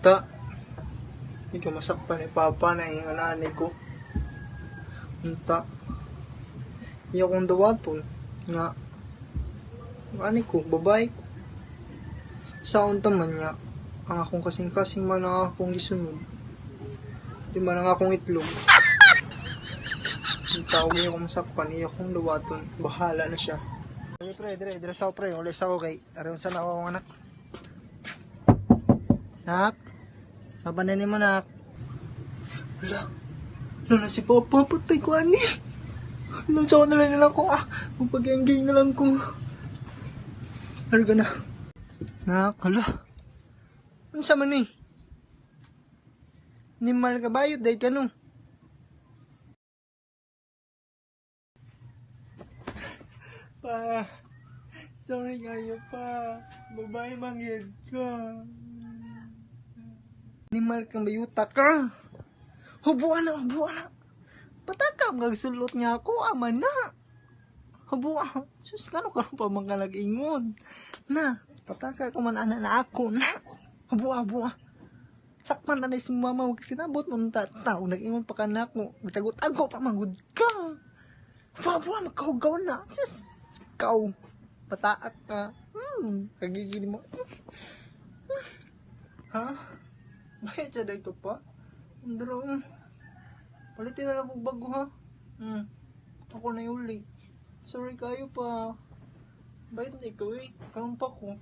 Unta. Hindi ka masakpan ni Papa na yung ananay ko. Unta. Iya kong dawaton. Nga. Anay ko, babae ko. Sa unta man niya. Ang akong kasing-kasing man ang akong gisunod. Di man ang akong itlog. Unta, huwag niya kong masakpan. Iya kong dawaton. Bahala na siya. Dire, sa pre. Ulit sa ako kay. Aron sa na akong anak. Nak? Sabanin mo, nak. Wala na si Papa, patay ko ani. Lansaw na lang ako, magpag-engage na lang ko. Harga na. Nak, hala. Ano sa man eh? Nimal ka bayot, dahil ka no. Pa, sorry kayo pa. Babae mangyad ka. Nimal kang bayuta ka. Hubuan na. Patakam nagsulot niya ako, ama na. Hubuan. Sus, kano ka pa mga nag-ingon. Na, pataka ka man ana na ako, na. Hubuan. Sakman na si mama magsinabot nung tao. Nag-ingon pa ka na ako. Magtagot-tago pa magud ka. Hubuan, magkahugaw na. Sus, ikaw. Pataak ka. Kagigili mo. Ha? Bakit siya dito pa? Andro, palitin na lang kong bago ha. Ako na yung uli. Sorry kayo pa. Bakit na ikaw eh? Kalong pa ko.